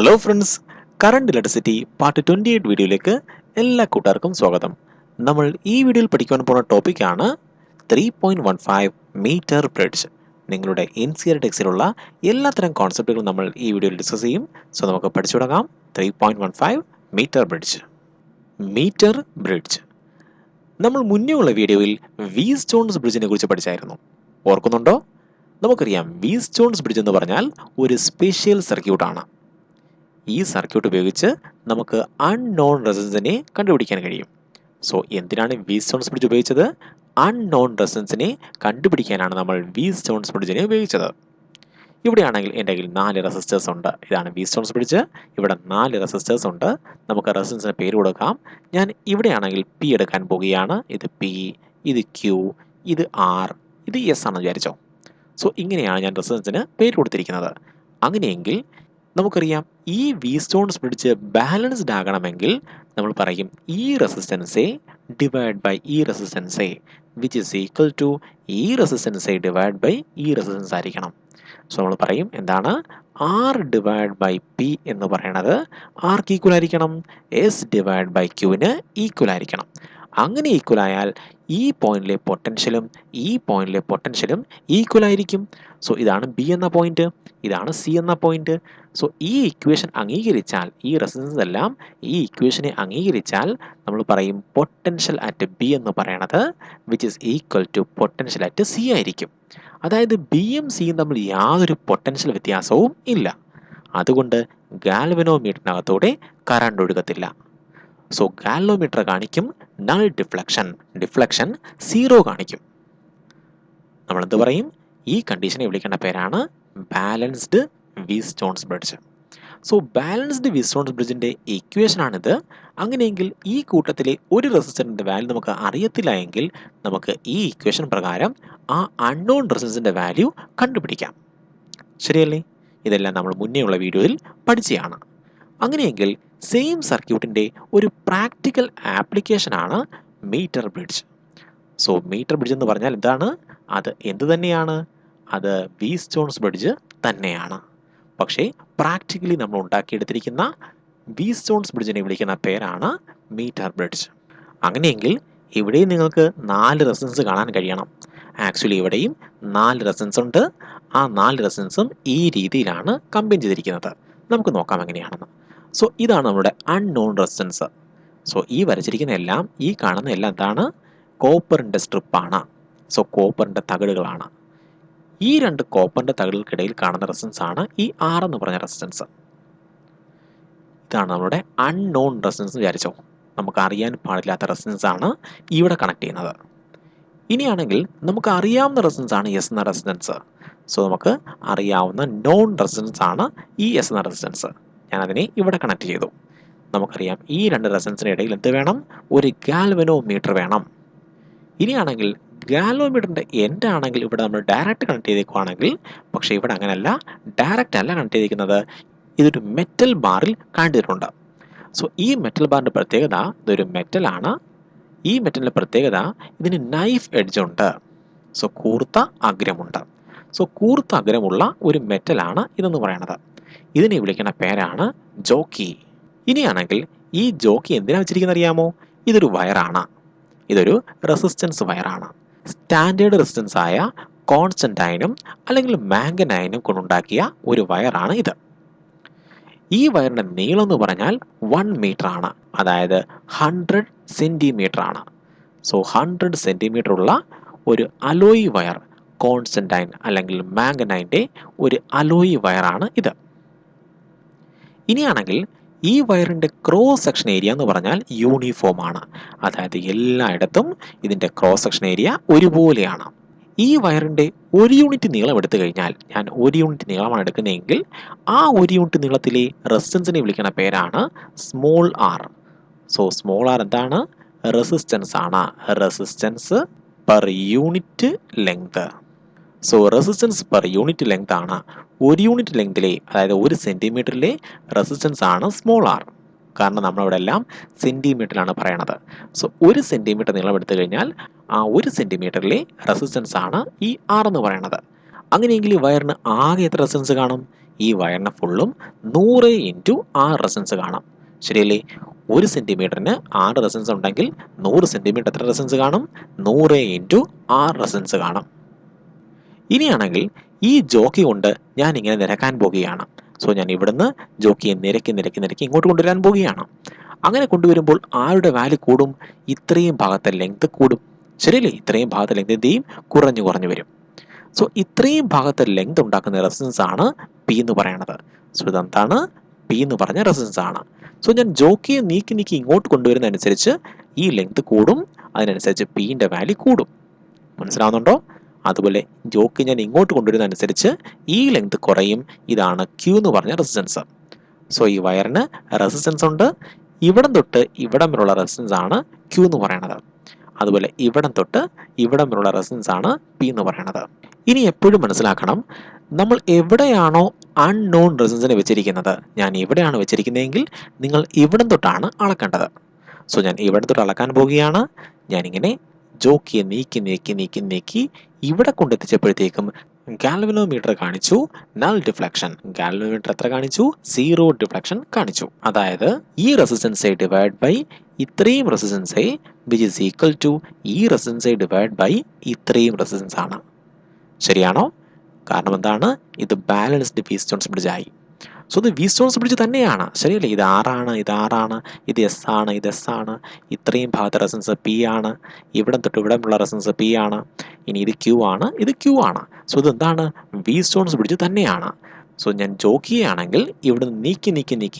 Hello friends, current electricity part 28 വീഡിയോയിലേക്ക് എല്ലാ കൂട്ടുകാർക്കും സ്വാഗതം. നമ്മൾ ഈ വീഡിയോയിൽ പഠിക്കാൻ പോകുന്ന ടോപ്പിക്കാണ് 3.15 മീറ്റർ ബ്രിഡ്ജ്. നിങ്ങളുടെ NCERT ടെക്സ്റ്റിലുള്ള എല്ലാത്തരം കോൺസെപ്റ്റുകളും നമ്മൾ ഈ വീഡിയോയിൽ ഡിസ്കസ് ചെയ്യും. സോ നമുക്ക് പഠിച്ചു തുടങ്ങാം. 3.15 മീറ്റർ ബ്രിഡ്ജ്. മീറ്റർ ബ്രിഡ്ജ് നമ്മൾ മുന്നേ ഉള്ള വീഡിയോയിൽ വീറ്റ്സ്റ്റോൺസ് ബ്രിഡ്ജിനെ കുറിച്ച് പഠിച്ചായിരുന്നു. ഓർക്കുന്നുണ്ടോ? നമുക്കറിയാം, വീറ്റ്സ്റ്റോൺസ് ബ്രിഡ്ജ് എന്ന് പറഞ്ഞാൽ ഒരു സ്പെഷ്യൽ സർക്യൂട്ടാണ്. ഈ സർക്യൂട്ട് ഉപയോഗിച്ച് നമുക്ക് അൺനോൺ റെസിസ്റ്റൻസിനെ കണ്ടുപിടിക്കാൻ കഴിയും. സോ എന്തിനാണ് വീറ്റ്സ്റ്റോൺസ് ബ്രിഡ്ജ് ഉപയോഗിച്ചത്? അൺനോൺ റെസിസ്റ്റൻസിനെ കണ്ടുപിടിക്കാനാണ് നമ്മൾ വീറ്റ്സ്റ്റോൺസ് ബ്രിഡ്ജിനെ ഉപയോഗിച്ചത്. ഇവിടെയാണെങ്കിൽ എൻ്റെ കയ്യിൽ 4 റെസിസ്റ്റേഴ്സ് ഉണ്ട്. ഇതാണ് വീറ്റ്സ്റ്റോൺസ് ബ്രിഡ്ജ്. ഇവിടെ 4 റെസിസ്റ്റേഴ്സ് ഉണ്ട്. നമുക്ക് റെസിസ്റ്റൻസിന് പേര് കൊടുക്കാം. ഞാൻ ഇവിടെയാണെങ്കിൽ പി എടുക്കാൻ പോവുകയാണ്. ഇത് പി, ഇത് ക്യൂ, ഇത് ആർ, ഇത് എസ് ആണെന്ന് വിചാരിച്ചോ. സോ ഇങ്ങനെയാണ് ഞാൻ റെസിസ്റ്റൻസിന് പേര് കൊടുത്തിരിക്കുന്നത്. അങ്ങനെയെങ്കിൽ നമുക്കറിയാം, ഈ വീറ്റ്സ്റ്റോൺസ് ബ്രിഡ്ജ് ബാലൻസ്ഡ് ആകണമെങ്കിൽ നമ്മൾ പറയും ഈ റെസിസ്റ്റൻസ് ഡിവൈഡ് ബൈ ഈ resistance which is equal to ഈ റെസിസ്റ്റൻസ് ഡിവൈഡ് ബൈ ഈ റെസിസ്റ്റൻസ് ആയിരിക്കണം. സോ നമ്മൾ പറയും എന്താണ്, ആർ ഡിവൈഡ് ബൈ പി എന്ന് പറയുന്നത് ആർക്ക് ഈക്വൽ ആയിരിക്കണം, എസ് ഡിവൈഡ് ബൈ ക്യൂവിന് ഈക്വൽ ആയിരിക്കണം. അങ്ങനെ ഈക്വൽ ആയാൽ ഈ പോയിന്റിലെ പൊട്ടൻഷ്യലും ഈ പോയിന്റിലെ പൊട്ടൻഷ്യലും ഈക്വൽ ആയിരിക്കും. സോ ഇതാണ് ബി എന്ന പോയിന്റ്, ഇതാണ് സി എന്ന പോയിന്റ്. സോ ഈ ഇക്വേഷൻ അംഗീകരിച്ചാൽ, ഈ റെസിസ്റ്റൻസ് എല്ലാം ഈ ഇക്വേഷനെ അംഗീകരിച്ചാൽ നമ്മൾ പറയും പൊട്ടൻഷ്യൽ അറ്റ് ബി എന്ന് പറയണത് which is equal to potential at C ആയിരിക്കും. അതായത് ബിയും സിയും തമ്മിൽ യാതൊരു പൊട്ടൻഷ്യൽ വ്യത്യാസവും ഇല്ല. അതുകൊണ്ട് ഗാൽവനോമീറ്ററിനകത്തൂടെ കറണ്ട് ഒഴുകത്തില്ല. സോ ഗാൽവനോമീറ്റർ കാണിക്കും നൾ ഡിഫ്ലക്ഷൻ, ഡിഫ്ലക്ഷൻ 0 കാണിക്കും. നമ്മൾ എന്ത് പറയും? ഈ കണ്ടീഷനെ വിളിക്കേണ്ട പേരാണ് balanced Wheatstone's bridge. So balanced Wheatstone's ബ്രിഡ്ജിൻ്റെ ഇക്വേഷനാണിത്. അങ്ങനെയെങ്കിൽ ഈ കൂട്ടത്തിലെ ഒരു റെസിസ്റ്ററിൻ്റെ വാല്യൂ നമുക്ക് അറിയത്തില്ല എങ്കിൽ നമുക്ക് ഈ ഇക്വേഷൻ പ്രകാരം ആ അൺനോൺ റെസിസ്റ്ററിൻ്റെ വാല്യൂ കണ്ടുപിടിക്കാം. ശരിയല്ലേ? ഇതെല്ലാം നമ്മൾ മുന്നേ ഉള്ള വീഡിയോയിൽ പഠിച്ചതാണ്. അങ്ങനെയെങ്കിൽ സെയിം സർക്യൂട്ടിൻ്റെ ഒരു പ്രാക്ടിക്കൽ ആപ്ലിക്കേഷനാണ് metre bridge. So metre bridge എന്ന് പറഞ്ഞാൽ എന്താണ്? അത് എന്ത് തന്നെയാണ്? അത് വീറ്റ്സ്റ്റോൺസ് ബ്രിഡ്ജ് തന്നെയാണ്. പക്ഷേ പ്രാക്ടിക്കലി നമ്മൾ ഉണ്ടാക്കിയെടുത്തിരിക്കുന്ന വീറ്റ്സ്റ്റോൺസ് ബ്രിഡ്ജിനെ വിളിക്കുന്ന പേരാണ് മീറ്റർ ബ്രിഡ്ജ്. അങ്ങനെയെങ്കിൽ ഇവിടെയും നിങ്ങൾക്ക് 4 റെസിസ്റ്റൻസ് കാണാൻ കഴിയണം. ആക്ച്വലി ഇവിടെയും 4 റെസിസ്റ്റൻസ് ഉണ്ട്. ആ 4 റെസിസ്റ്റൻസും ഈ രീതിയിലാണ് കമ്പൈൻ ചെയ്തിരിക്കുന്നത്. നമുക്ക് നോക്കാം എങ്ങനെയാണെന്ന്. സോ ഇതാണ് നമ്മുടെ അൺനോൺ റെസിസ്റ്റൻസ്. സോ ഈ വരച്ചിരിക്കുന്ന എല്ലാം, ഈ കാണുന്ന എല്ലാം എന്താണ്? കോപ്പറിൻ്റെ സ്ട്രിപ്പാണ്. സോ കോപ്പറിൻ്റെ തകിടുകളാണ്. ഈ 2 കോപ്പറിൻ്റെ തകിടുകൾക്കിടയിൽ കാണുന്ന റെസിസ്റ്റൻസ് ആണ് ഈ ആർ എന്ന് പറഞ്ഞ റെസിസ്റ്റൻസ്. ഇതാണ് നമ്മുടെ അൺനോൺ റെസിസ്റ്റൻസ് വിചാരിച്ചോ. നമുക്ക് അറിയാൻ പാടില്ലാത്ത റെസിസ്റ്റൻസ് ആണ് ഇവിടെ കണക്ട് ചെയ്യുന്നത്. ഇനിയാണെങ്കിൽ നമുക്ക് അറിയാവുന്ന റെസിസ്റ്റൻസ് ആണ് എസ് എന്ന റെസിസ്റ്റൻസ്. സോ നമുക്ക് അറിയാവുന്ന നോൺ റെസിസ്റ്റൻസ് ആണ് ഈ എസ് എന്ന റെസിസ്റ്റൻസ്. ഞാനതിനെ ഇവിടെ കണക്ട് ചെയ്തു. നമുക്കറിയാം ഈ 2 റെസിസ്റ്റൻസിന് ഇടയിൽ എന്ത് വേണം? ഒരു ഗാൽവനോമീറ്റർ വേണം. ഇനിയാണെങ്കിൽ ഗാൽവനോമീറ്ററിൻ്റെ എൻഡ് ആണെങ്കിൽ ഇവിടെ നമ്മൾ ഡയറക്റ്റ് കണക്ട് ചെയ്തേക്കുവാണെങ്കിൽ, പക്ഷേ ഇവിടെ അങ്ങനെയല്ല, ഡയറക്റ്റ് അല്ല കണക്ട് ചെയ്തിരിക്കുന്നത്. ഇതൊരു മെറ്റൽ ബാറിൽ കണ്ടിട്ടുണ്ട്. സോ ഈ മെറ്റൽ ബാറിൻ്റെ പ്രത്യേകത, ഇതൊരു മെറ്റലാണ്. ഈ മെറ്റലിൻ്റെ പ്രത്യേകത ഇതിന് നൈഫ് എഡ്ജ് ഉണ്ട്. സോ കൂർത്ത അഗ്രമുണ്ട്. സോ കൂർത്ത അഗ്രമുള്ള ഒരു മെറ്റലാണ് ഇതെന്ന് പറയുന്നത്. ഇതിനെ വിളിക്കുന്ന പേരാണ് ജോക്കി. ഇനിയാണെങ്കിൽ ഈ ജോക്കി എന്തിനാ വെച്ചിരിക്കുന്നത് അറിയാമോ? ഇതൊരു വയറാണ്. ഇതൊരു റെസിസ്റ്റൻസ് വയറാണ്. സ്റ്റാൻഡേർഡ് റെസിസ്റ്റൻസ് ആയ കോൺസ്റ്റന്റൈനും അല്ലെങ്കിൽ മാംഗനൈനും കൊണ്ടുണ്ടാക്കിയ ഒരു വയറാണ് ഇത്. ഈ വയറിൻ്റെ നീളം എന്ന് പറഞ്ഞാൽ 1 മീറ്റർ ആണ്. അതായത് 100 സെൻറ്റിമീറ്റർ ആണ്. സോ 100 സെൻറ്റിമീറ്റർ ഉള്ള ഒരു അലോയ് വയർ, കോൺസ്റ്റന്റൈൻ അല്ലെങ്കിൽ മാംഗനൈൻ്റെ ഒരു അലോയ് വയറാണ് ഇത്. ഇനിയാണെങ്കിൽ ഈ വയറിൻ്റെ ക്രോസ് സെക്ഷൻ ഏരിയ എന്ന് പറഞ്ഞാൽ യൂണിഫോം ആണ്. അതായത് എല്ലായിടത്തും ഇതിൻ്റെ ക്രോസ് സെക്ഷൻ ഏരിയ ഒരുപോലെയാണ്. ഈ വയറിൻ്റെ 1 യൂണിറ്റ് നീളം എടുത്തു കഴിഞ്ഞാൽ, ഞാൻ 1 യൂണിറ്റ് നീളമാണ് എടുക്കുന്നതെങ്കിൽ ആ 1 യൂണിറ്റ് നീളത്തിലെ റെസിസ്റ്റൻസിനെ വിളിക്കുന്ന പേരാണ് small R. So small R എന്താണ്? റെസിസ്റ്റൻസ് ആണ്. Resistance per unit length. So resistance per unit length ആണ്. 1 യൂണിറ്റ് ലെങ്തിലെ, അതായത് 1 സെൻറ്റിമീറ്ററിലെ റെസിസ്റ്റൻസ് ആണ് സ്മോൾ ആർ. കാരണം നമ്മളിവിടെ എല്ലാം സെൻറ്റിമീറ്ററിലാണ് പറയണത്. സോ 1 സെൻറ്റിമീറ്റർ നീളം എടുത്തു കഴിഞ്ഞാൽ ആ 1 സെൻറ്റിമീറ്ററിലെ റെസിസ്റ്റൻസ് ആണ് ഈ ആർ എന്ന് പറയണത്. അങ്ങനെയെങ്കിൽ ഈ വയറിന് ആകെ എത്ര റെസിസ്റ്റൻസ് കാണും? ഈ വയറിന് ഫുള്ളും 100 ഇൻറ്റു R റെസിസ്റ്റൻസ് കാണാം. ശരിയല്ലേ? 1 സെൻറ്റിമീറ്ററിന് 6 റെസിസ്റ്റൻസ് ഉണ്ടെങ്കിൽ 100 സെൻറ്റിമീറ്റർ എത്ര റെസിസ്റ്റൻസ് കാണും? 100 ഇൻറ്റു R റെസിസ്റ്റൻസ് കാണാം. ഇനിയാണെങ്കിൽ ഈ ജോക്കി കൊണ്ട് ഞാൻ ഇങ്ങനെ നിരക്കാൻ പോകുകയാണ്. സോ ഞാൻ ഇവിടുന്ന് ജോക്കിയെ നിരക്കി ഇങ്ങോട്ട് കൊണ്ടുവരാൻ പോകുകയാണ്. അങ്ങനെ കൊണ്ടുവരുമ്പോൾ ആരുടെ വാല്യൂ കൂടും? ഇത്രയും ഭാഗത്തെ ലെങ്ത് കൂടും. ശരിയല്ലേ? ഇത്രയും ഭാഗത്തെ ലെങ്ത് എന്ത് ചെയ്യും? കുറഞ്ഞു വരും. സോ ഇത്രയും ഭാഗത്തെ ലെങ്ത് ഉണ്ടാക്കുന്ന റെസിസ്റ്റൻസ് ആണ് പി എന്ന് പറയുന്നത്. സോ ഇതെന്താണ്? പി എന്ന് പറഞ്ഞ റെസിസ്റ്റൻസ് ആണ്. സോ ഞാൻ ജോക്കിയെ നീക്കി ഇങ്ങോട്ട് കൊണ്ടുവരുന്നതനുസരിച്ച് ഈ ലെങ്ത് കൂടും, അതിനനുസരിച്ച് പിന്റെ വാല്യൂ കൂടും. മനസ്സിലാവുന്നുണ്ടോ? അതുപോലെ ജോക്കി ഞാൻ ഇങ്ങോട്ട് കൊണ്ടുവരുന്നതനുസരിച്ച് ഈ ലെങ്ത് കുറയും. ഇതാണ് ക്യൂ എന്ന് പറഞ്ഞ റെസിസ്റ്റൻസ്. സോ ഈ വയറിന് റെസിസ്റ്റൻസ് ഉണ്ട്. ഇവിടം തൊട്ട് ഇവിടം വരെയുള്ള റെസിസ്റ്റൻസ് ആണ് ക്യൂ എന്ന് പറയുന്നത്. അതുപോലെ ഇവിടം തൊട്ട് ഇവിടം വരെയുള്ള റെസിസ്റ്റൻസ് ആണ് പി എന്ന് പറയുന്നത്. ഇനി എപ്പോഴും മനസ്സിലാക്കണം, നമ്മൾ എവിടെയാണോ അൺനോൺ റെസിസ്റ്റൻസിനെ വെച്ചിരിക്കുന്നത്, ഞാൻ ഇവിടെയാണ് വെച്ചിരിക്കുന്നതെങ്കിൽ നിങ്ങൾ ഇവിടം തൊട്ടാണ് അളക്കേണ്ടത്. സോ ഞാൻ ഇവിടം തൊട്ട് അളക്കാൻ പോവുകയാണ്. ഞാനിങ്ങനെ ജോക്കിയെ നീക്കി ഇവിടെ കൊണ്ടെത്തിച്ചപ്പോഴത്തേക്കും ഗാൽവനോമീറ്റർ കാണിച്ചു നൾ ഡിഫ്ലക്ഷൻ. ഗാൽവനോമീറ്റർ എത്ര കാണിച്ചു? 0 ഡിഫ്ലക്ഷൻ കാണിച്ചു. അതായത് ഈ റെസിസ്റ്റൻസ് ഡിവൈഡ് ബൈ ഇത്രയും resistance which is equal to ഈ റെസിസ്റ്റൻസ് ഡിവൈഡ് ബൈ ഇത്രയും റെസിസ്റ്റൻസ് ആണ്. ശരിയാണോ? കാരണം എന്താണ്? ഇത് ബാലൻസ്ഡ് വീറ്റ്സ്റ്റോൺസ് ബ്രിഡ്ജ് ആയി. സോ ഇത് വീറ്റ്സ്റ്റോൺസ് ബ്രിഡ്ജ് തന്നെയാണ്. ശരിയല്ലേ? ഇത് ആറാണ്, ഇത് എസ് ആണ്. ഇത്രയും ഭാഗത്തെ റെസിസ്റ്റൻസ് പി ആണ്. ഇവിടെ തൊട്ട് ഇവിടെയുള്ള റെസിസ്റ്റൻസ് പി ആണ്. ഇനി ഇത് ക്യൂ ആണ്, ഇത് ക്യൂ ആണ്. സോ ഇത് എന്താണ്? വീറ്റ്സ്റ്റോൺസ് ബ്രിഡ്ജ് തന്നെയാണ്. സോ ഞാൻ ജോക്കിയാണെങ്കിൽ ഇവിടെ നീക്കി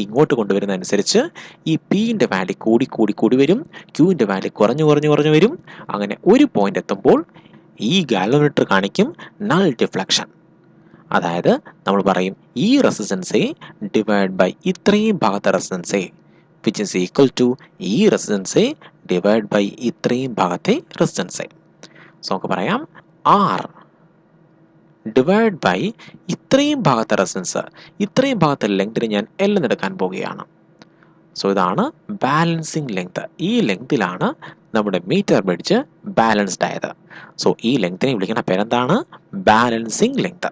ഇങ്ങോട്ട് കൊണ്ടുവരുന്നതനുസരിച്ച് ഈ പിന്റെ വാല്യൂ കൂടി വരും, ക്യൂവിന്റെ വാല്യൂ കുറഞ്ഞു വരും. അങ്ങനെ ഒരു പോയിന്റ് എത്തുമ്പോൾ ഈ ഗാൽവനോമീറ്റർ കാണിക്കും നൾ ഡിഫ്ലക്ഷൻ. അതായത് നമ്മൾ പറയും ഈ റെസിസ്റ്റൻസ് ഡിവൈഡ് ബൈ ഇത്രയും ഭാഗത്തെ resistance which is equal to ഈ റെസിസ്റ്റൻസ് ഡിവൈഡ് ബൈ ഇത്രയും ഭാഗത്തെ റെസിസ്റ്റൻസ്. സോ നമുക്ക് പറയാം ആർ ഡിവൈഡ് ബൈ ഇത്രയും ഭാഗത്തെ റെസിസ്റ്റൻസ്, ഇത്രയും ഭാഗത്തെ ലെങ്തിന് ഞാൻ എൽ എടുക്കാൻ പോവുകയാണ്. സോ ഇതാണ് ബാലൻസിങ് ലെങ്ത്. ഈ ലെങ്തിലാണ് നമ്മുടെ മീറ്റർ ബ്രിഡ്ജ് ബാലൻസ്ഡ് ആയത്. സോ ഈ ലെങ്തിനെ വിളിക്കുന്ന പേരെന്താണ്? Balancing length.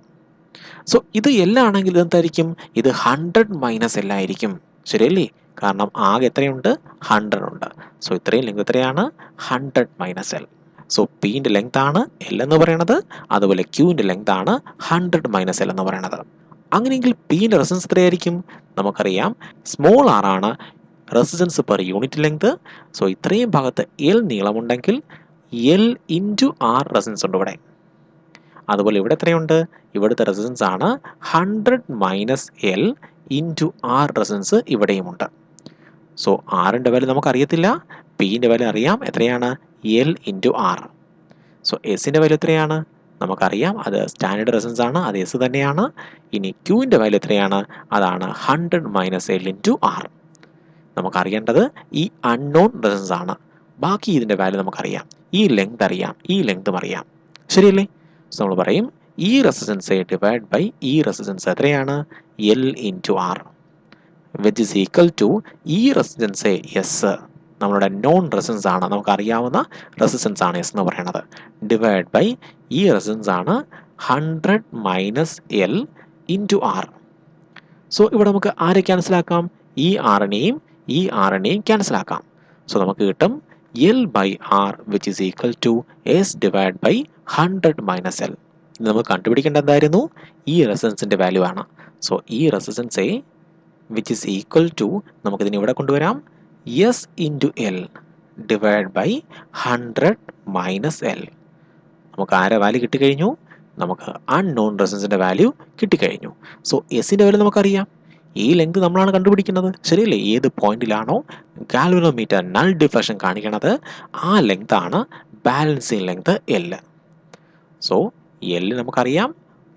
സോ ഇത് എല്ലാം ആണെങ്കിൽ ഇതെന്തായിരിക്കും? ഇത് 100 മൈനസ് എൽ ആയിരിക്കും. ശരിയല്ലേ? കാരണം ആകെ എത്രയുണ്ട്? 100 ഉണ്ട്. സോ ഇത്രയും ലെങ്ത് എത്രയാണ്? 100 മൈനസ് എൽ. സോ പിന്റെ ലെങ്ത് ആണ് എൽ എന്ന് പറയുന്നത്. അതുപോലെ ക്യൂവിന്റെ ലെങ്ത് ആണ് 100 മൈനസ് എൽ എന്ന് പറയുന്നത്. അങ്ങനെയെങ്കിൽ പിന്റെ റെസിസ്റ്റൻസ് എത്രയായിരിക്കും? നമുക്കറിയാം സ്മോൾ ആർ ആണ് resistance per unit length. So ഇത്രയും ഭാഗത്ത് എൽ നീളമുണ്ടെങ്കിൽ എൽ ഇൻറ്റു ആർ റെസിസ്റ്റൻസ് ഉണ്ട് ഇവിടെ. അതുപോലെ ഇവിടെ എത്രയുണ്ട്? ഇവിടുത്തെ റെസിസ്റ്റൻസ് ആണ് 100 minus L into R resistance ഇവിടെയുമുണ്ട്. സോ ആറിൻ്റെ വാല്യൂ നമുക്കറിയത്തില്ല, പിന്റെ വാല്യൂ അറിയാം. എത്രയാണ്? L into R. സോ എസിൻ്റെ വാല്യൂ എത്രയാണ്? നമുക്കറിയാം, അത് സ്റ്റാൻഡേർഡ് റെസിസ്റ്റൻസ് ആണ്, അത് എസ് തന്നെയാണ്. ഇനി ക്യൂവിൻ്റെ വാല്യൂ എത്രയാണ്? അതാണ് 100 മൈനസ് എൽ ഇൻറ്റു ആർ. നമുക്കറിയേണ്ടത് ഈ അൺനോൺ റെസിസ്റ്റൻസ് ആണ്. ബാക്കി ഇതിൻ്റെ വാല്യൂ നമുക്കറിയാം. ഈ ലെങ്ത് അറിയാം, ഈ ലെങ്തും അറിയാം. ശരിയല്ലേ? സോ നമ്മൾ പറയും ഈ റെസിസ്റ്റൻസ് ഡിവൈഡ് ബൈ ഈ റെസിസ്റ്റൻസ് എത്രയാണ്? L into R which is equal to ഈ റെസിസ്റ്റൻസ് എസ് നമ്മളുടെ നോൺ റെസിസ്റ്റൻസ് ആണ്, നമുക്കറിയാവുന്ന റെസിസ്റ്റൻസ് ആണ് എസ് എന്ന് പറയുന്നത്, ഡിവൈഡ് ബൈ ഈ റെസിസ്റ്റൻസ് ആണ് 100 minus L into R. So ഇവിടെ നമുക്ക് ആരെ ക്യാൻസൽ ആക്കാം? ഈ ആറിനെയും ഈ ആറിനെയും ക്യാൻസൽ ആക്കാം. സോ നമുക്ക് കിട്ടും L by R which is equal to S divide by 100 minus L. ഇത് നമുക്ക് കണ്ടുപിടിക്കേണ്ട എന്തായിരുന്നു? ഈ റെസിസ്റ്റൻസിന്റെ വാല്യൂ ആണ്. സോ ഈ resistance which is equal to നമുക്കിതിനെ ഇവിടെ കൊണ്ടുവരാം S into L divide by 100 minus L. നമുക്ക് ആരെ വാല്യൂ കിട്ടിക്കഴിഞ്ഞു? നമുക്ക് അൺനോൺ റെസിസ്റ്റൻസിന്റെ വാല്യൂ കിട്ടിക്കഴിഞ്ഞു. സോ എസിന്റെ വാല്യൂ നമുക്കറിയാം. ഈ ലെങ്ത് നമ്മളാണ് കണ്ടുപിടിക്കുന്നത്. ശരിയല്ലേ? ഏത് പോയിന്റിലാണോ ഗാൽവനോമീറ്റർ നൾ ഡിഫ്ലക്ഷൻ കാണിക്കുന്നത് ആ ലെങ്ത് ആണ് balancing length L. So L നമുക്കറിയാം,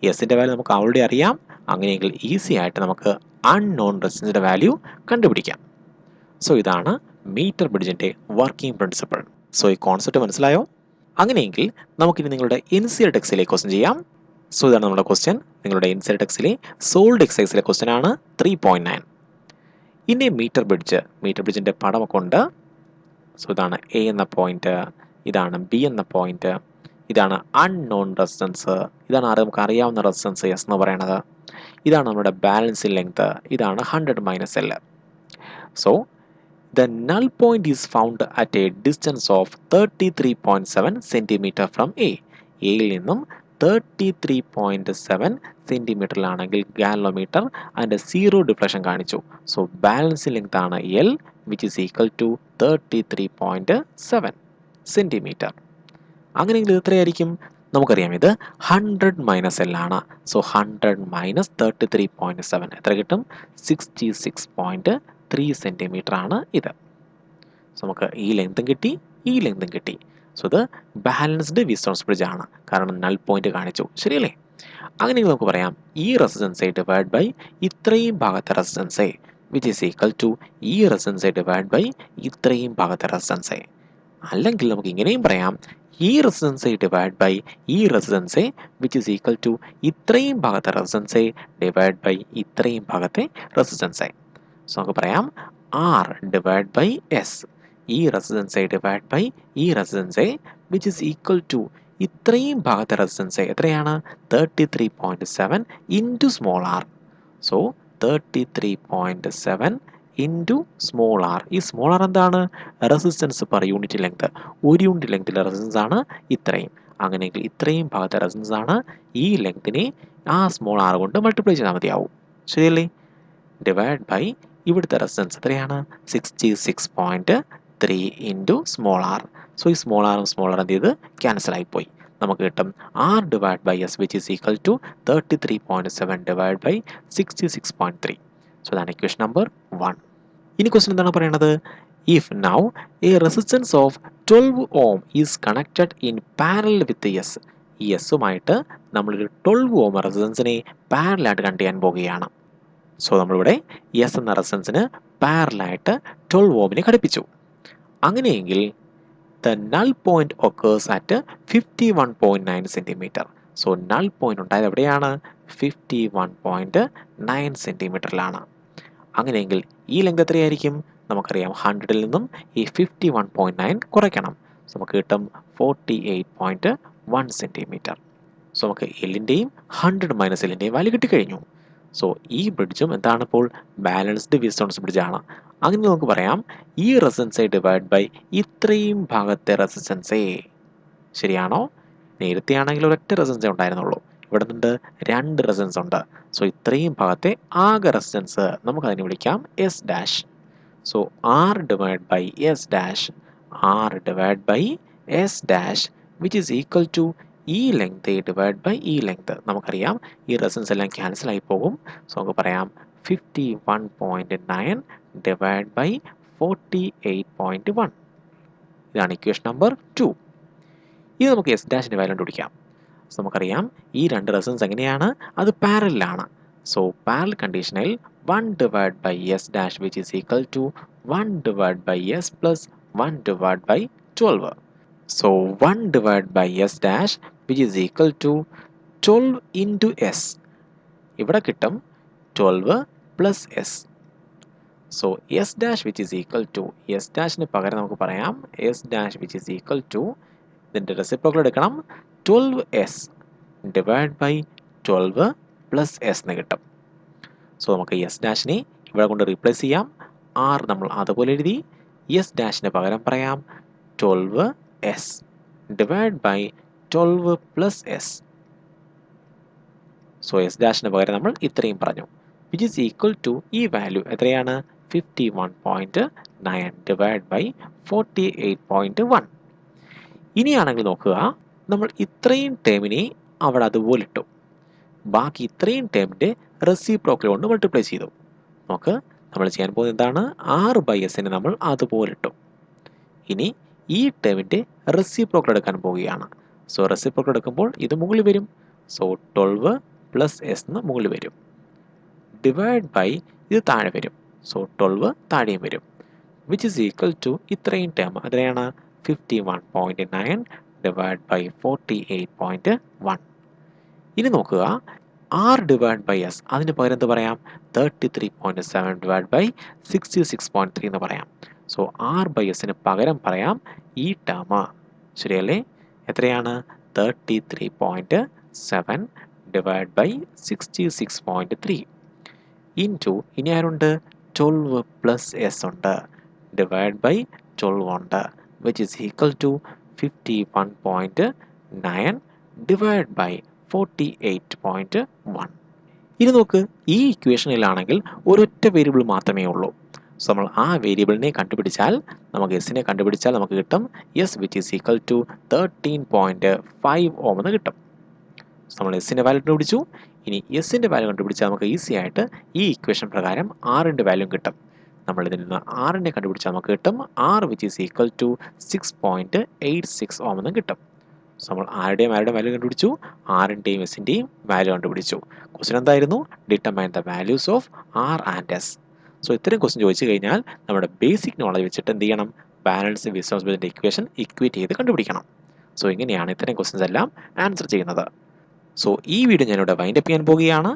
എസിന്റെ വാല്യൂ നമുക്ക് ഓൾറെഡി അറിയാം. അങ്ങനെയെങ്കിൽ ഈസി ആയിട്ട് നമുക്ക് അൺനോൺ റെസിസ്റ്റൻസിന്റെ വാല്യൂ കണ്ടുപിടിക്കാം. സോ ഇതാണ് മീറ്റർ ബ്രിഡ്ജിന്റെ വർക്കിംഗ് പ്രിൻസിപ്പിൾ. സോ ഈ കോൺസെപ്റ്റ് മനസ്സിലായോ? അങ്ങനെയെങ്കിൽ നമുക്കിനി നിങ്ങളുടെ എൻസിആർ ടെക്സ്റ്റിലേക്ക് ക്വസ്റ്റ്യൻ ചെയ്യാം. സോ ഇതാണ് നമ്മുടെ ക്വസ്റ്റ്യൻ. നിങ്ങളുടെ എൻസിആർ ടെക്സ്റ്റിലെ സോൾഡ് എക്സസൈസിലെ ക്വസ്റ്റ്യൻ ആണ് 3.9. ഇനി മീറ്റർ ബ്രിഡ്ജിന്റെ പടമൊക്കെ ഉണ്ട്. സോ ഇതാണ് എ എന്ന പോയിന്റ്, ഇതാണ് ബി എന്ന പോയിന്റ്, ഇതാണ് അൺനോൺ റെസിസ്റ്റൻസ്, ഇതാണ് നമുക്ക് അറിയാവുന്ന റെസിസ്റ്റൻസ് എസ് എന്ന് പറയുന്നത്. ഇതാണ് നമ്മുടെ ബാലൻസിങ് ലെങ്ത്. ഇതാണ് 100 minus L. So the null point is found at a distance of 33.7 centimeter from A. എയിൽ നിന്നും 33.7 സെൻറ്റിമീറ്ററിലാണെങ്കിൽ ഗാലോമീറ്റർ അതിൻ്റെ സീറോ ഡിഫ്ലക്ഷൻ കാണിച്ചു. സോ ബാലൻസ് ലെങ്ത് ആണ് എൽ, which is equal to 33.7 centimetre. അങ്ങനെയെങ്കിൽ ഇത് എത്രയായിരിക്കും? നമുക്കറിയാം ഇത് 100 മൈനസ് എൽ ആണ്. സോ 100 മൈനസ് 33.7 എത്ര കിട്ടും? 66.3 സെൻറ്റിമീറ്റർ ആണ് ഇത്. സോ നമുക്ക് ഈ ലെങ്തും കിട്ടി, ഈ ലെങ്തും കിട്ടി. സോ ഇത് ബാലൻസ്ഡ് വീറ്റ്സ്റ്റോൺസ് ബ്രിഡ്ജ് ആണ്, കാരണം നൾ പോയിന്റ് കാണിച്ചു. ശരിയല്ലേ? അങ്ങനെയെങ്കിൽ നമുക്ക് പറയാം ഈ റെസിസ്റ്റൻസ് ഡിവൈഡ് ബൈ ഇത്രയും ഭാഗത്തെ resistance which is equal to ഈ റെസിസ്റ്റൻസ് ഡിവൈഡ് ബൈ ഇത്രയും ഭാഗത്തെ റെസിസ്റ്റൻസ്. അല്ലെങ്കിൽ നമുക്ക് ഇങ്ങനെയും പറയാം ഈ റെസിസ്റ്റൻസ് ഡിവൈഡ് ബൈ ഈ resistance which is equal to ഇത്രയും ഭാഗത്തെ റെസിസ്റ്റൻസ് ഡിവൈഡ് ബൈ ഇത്രയും ഭാഗത്തെ റെസിസ്റ്റൻസ്. സോ നമുക്ക് പറയാം ആർ ഡിവൈഡ് ബൈ എസ്, ഈ റെസിസ്റ്റൻസ് ഡിവൈഡ് ബൈ ഈ resistance which is equal to ഇത്രയും ഭാഗത്തെ റെസിസ്റ്റൻസ് എത്രയാണ്? 33.7 into small R. So 33.7 into small R. ഈ സ്മോൾ ആർ എന്താണ്? Resistance per unit length. ഒരു യൂണിറ്റ് ലെങ്തിലെ റെസിസ്റ്റൻസ് ആണ് ഇത്രയും. അങ്ങനെയെങ്കിൽ ഇത്രയും ഭാഗത്തെ റെസിസ്റ്റൻസ് ആണ്. ഈ ലെങ്തിനെ ആ സ്മോൾ ആർ കൊണ്ട് മൾട്ടിപ്ലൈ ചെയ്താൽ മതിയാവും. ശരിയല്ലേ? ഡിവൈഡ് ബൈ ഇവിടുത്തെ റെസിസ്റ്റൻസ് എത്രയാണ്? 66.3 ഇൻറ്റു സ്മോൾ ആർ. സോ ഈ സ്മോൾ ആറും സ്മോൾ ആർ എന്ത് ചെയ്ത് ക്യാൻസൽ ആയിപ്പോയി. നമുക്ക് കിട്ടും R divide by S which is equal to 33.7 divide by 66.3. So അതാണ് ഇക്വേഷൻ നമ്പർ 1. ഇനി ക്വസ്റ്റൻ എന്താണ് പറയുന്നത്? If now a resistance of 12 ohm is connected in parallel with S. ഈ എസുമായിട്ട് നമ്മളൊരു 12 ഓം റെസിസ്റ്റൻസിനെ പാരലായിട്ട് കണക്ട് ചെയ്യാൻ പോകുകയാണ്. സോ നമ്മളിവിടെ എസ് എന്ന റെസിസ്റ്റൻസിന് പാരലായിട്ട് 12 ഓമിനെ ഘടിപ്പിച്ചു. അങ്ങനെയെങ്കിൽ the null point occurs at 51.9 centimetre. So null point ഉണ്ടായത് എവിടെയാണ്? 51.9 സെൻറ്റിമീറ്ററിലാണ്. അങ്ങനെയെങ്കിൽ ഈ ലെങ്ത് എത്രയായിരിക്കും? നമുക്കറിയാം 100ൽ നിന്നും ഈ 51.9 കുറയ്ക്കണം. സോ നമുക്ക് കിട്ടും 48.1 സെൻറ്റിമീറ്റർ. സോ നമുക്ക് എല്ലിൻ്റെയും 100 മൈനസ് എല്ലിൻ്റെയും വാല്യൂ കിട്ടിക്കഴിഞ്ഞു. സോ ഈ ബ്രിഡ്ജും എന്താണ്? ഇപ്പോൾ ബാലൻസ്ഡ് വീറ്റ്സ്റ്റോൺസ് ബ്രിഡ്ജ് ആണ്. അങ്ങനെ നമുക്ക് പറയാം ഈ റെസിസ്റ്റൻസ് ഡിവൈഡ് ബൈ ഇത്രയും ഭാഗത്തെ റെസിസ്റ്റൻസ്. ശരിയാണോ? നേരത്തെ ആണെങ്കിൽ ഒരൊറ്റ റെസിസ്റ്റൻസേ ഉണ്ടായിരുന്നുള്ളൂ. ഇവിടെ നിന്നുണ്ട് 2 റെസിസ്റ്റൻസ് ഉണ്ട്. സോ ഇത്രയും ഭാഗത്തെ ആകെ റെസിസ്റ്റൻസ് നമുക്കതിനെ വിളിക്കാം S dash. So R divide by S dash, R divide by S dash which is equal to ഈ ലെങ്ത് ഡിവൈഡ് ബൈ ഈ ലെങ്ത്. നമുക്കറിയാം ഈ റെസിസ്റ്റൻസ് എല്ലാം ക്യാൻസൽ ആയി പോകും. സോ നമുക്ക് പറയാം 51.9 ഡിവൈഡ് ബൈ 48.1. ഇതാണ് ഇക്വേഷൻ നമ്പർ 2. ഇത് നമുക്ക് എസ് ഡാഷിൻ്റെ വാല്യൂ കണ്ടുപിടിക്കാം. സോ നമുക്കറിയാം ഈ 2 റെസിസ്റ്റൻസ് എങ്ങനെയാണ്? അത് പാരലലാണ്. സോ പാരലൽ കണ്ടീഷനിൽ 1 divide by S dash which is equal to 1 divide by S plus 1 divide by 12. So 1 divide by S dash which is equal to 12 into S. ഇവിടെ കിട്ടും 12 plus S. So S dash which is equal to, S ഡാഷിന് പകരം നമുക്ക് പറയാം S dash which is equal to, ഇതിൻ്റെ reciprocal എടുക്കണം, 12s divide by 12 plus S എന്ന് കിട്ടും. സോ നമുക്ക് എസ് ഡാഷിനെ ഇവിടെ കൊണ്ട് റീപ്ലേസ് ചെയ്യാം. ആർ നമ്മൾ അതുപോലെ എഴുതി. എസ് ഡാഷിന് പകരം പറയാം 12s divide by 12 plus S. So S ഡാഷിന് പകരം നമ്മൾ ഇത്രയും പറഞ്ഞു, വിച്ച് ഈസ് ഈക്വൽ ടു ഈ വാല്യൂ എത്രയാണ്? 51.9 ഡിവൈഡ് ബൈ 48.1. ഇനിയാണെങ്കിൽ നോക്കുക, നമ്മൾ ഇത്രയും ടേമിനെ അവിടെ അതുപോലെ ഇട്ടു. ബാക്കി ഇത്രയും ടേമിൻ്റെ റെസിപ്രോക്കൽ കൊണ്ട് മൾട്ടിപ്ലൈ ചെയ്തു. നമുക്ക് നമ്മൾ ചെയ്യാൻ പോകുന്നത് എന്താണ്? 6/s നമ്മൾ അതുപോലെ ഇട്ടു. ഇനി ഈ ടേമിൻ്റെ റെസിപ്രോക്കൽ എടുക്കാൻ പോവുകയാണ്. സോ റെസിപ്രോക്കൽ എടുക്കുമ്പോൾ ഇത് മുകളിൽ വരും. സോ 12 പ്ലസ് എസ് എന്ന് മുകളിൽ വരും. ഡിവൈഡ് ബൈ ഇത് താഴെ വരും. സോ 12 താഴെയും വരും. വിച്ച് ഈസ് ഈക്വൽ ടു ഇത്രയും ടേം എത്രയാണ്? 51.9 ഡിവൈഡ് ബൈ 48.1. ഇനി നോക്കുക, ആർ ഡിവൈഡ് ബൈ എസ് അതിന് പകരം എന്ത് പറയാം? 33.7 ഡിവൈഡ് ബൈ 66.3 എന്ന് പറയാം. സോ ആർ ബൈ എസിന് പകരം പറയാം ഈ ടേം. ശരിയല്ലേ? എത്രയാണ്? 33.7 ഡിവൈഡ് ബൈ 66.3 ഇൻറ്റു ഇനി ആരുണ്ട് 12 പ്ലസ് എസ് ഉണ്ട് ഡിവൈഡ് ബൈ 12 ഉണ്ട് which is equal to 51.9 divide by 48.1. ഇനി നോക്ക്, ഈ ഇക്വേഷനിലാണെങ്കിൽ ഒരൊറ്റ വേരിയബിൾ മാത്രമേ ഉള്ളൂ. സോ നമ്മൾ ആ വേരിയബിളിനെ കണ്ടുപിടിച്ചാൽ നമുക്ക് എസിനെ കണ്ടുപിടിച്ചാൽ നമുക്ക് കിട്ടും S which is equal to 13.5 ohm എന്ന് കിട്ടും. സോ നമ്മൾ എസിൻ്റെ വാല്യൂ കണ്ടുപിടിച്ചു. ഇനി എസിൻ്റെ വാല്യൂ കണ്ടുപിടിച്ചാൽ നമുക്ക് ഈസി ആയിട്ട് ഈ ഇക്വേഷൻ പ്രകാരം ആറിൻ്റെ വാല്യൂ കിട്ടും. നമ്മൾ ഇതിൽ നിന്ന് ആറിനെ കണ്ടുപിടിച്ചാൽ നമുക്ക് കിട്ടും R which is equal to 6.86 ohm എന്ന് കിട്ടും. സോ നമ്മൾ ആരുടെയും വാല്യൂ കണ്ടുപിടിച്ചു, ആറിൻ്റെയും എസിൻ്റെയും വാല്യൂ കണ്ടുപിടിച്ചു. ക്വസ്റ്റ്യൻ എന്തായിരുന്നു? Determine the values of R and S. So ഇത്തരം ക്വസ്റ്റ്യൻ ചോദിച്ചു കഴിഞ്ഞാൽ നമ്മുടെ ബേസിക് നോളജ് വെച്ചിട്ട് എന്ത് ചെയ്യണം? ബാലൻസ് വിസ്കോസിറ്റിയുടെ ഇക്വേഷൻ ഇക്വേറ്റ് ചെയ്ത് കണ്ടുപിടിക്കണം. സോ ഇങ്ങനെയാണ് ഇത്തരം ക്വസ്റ്റ്യൻസ് എല്ലാം ആൻസർ ചെയ്യുന്നത്. സോ ഈ വീഡിയോ ഞാനിവിടെ വൈൻഡപ്പ് ചെയ്യാൻ പോവുകയാണ്.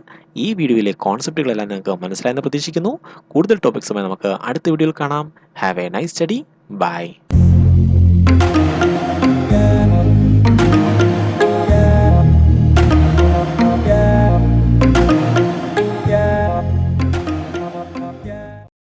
ഈ വീഡിയോയിലെ കോൺസെപ്റ്റുകളെല്ലാം നിങ്ങൾക്ക് മനസ്സിലായെന്ന് പ്രതീക്ഷിക്കുന്നു. കൂടുതൽ ടോപ്പിക്സുമായി നമുക്ക് അടുത്ത വീഡിയോയിൽ കാണാം. Have a nice study. By.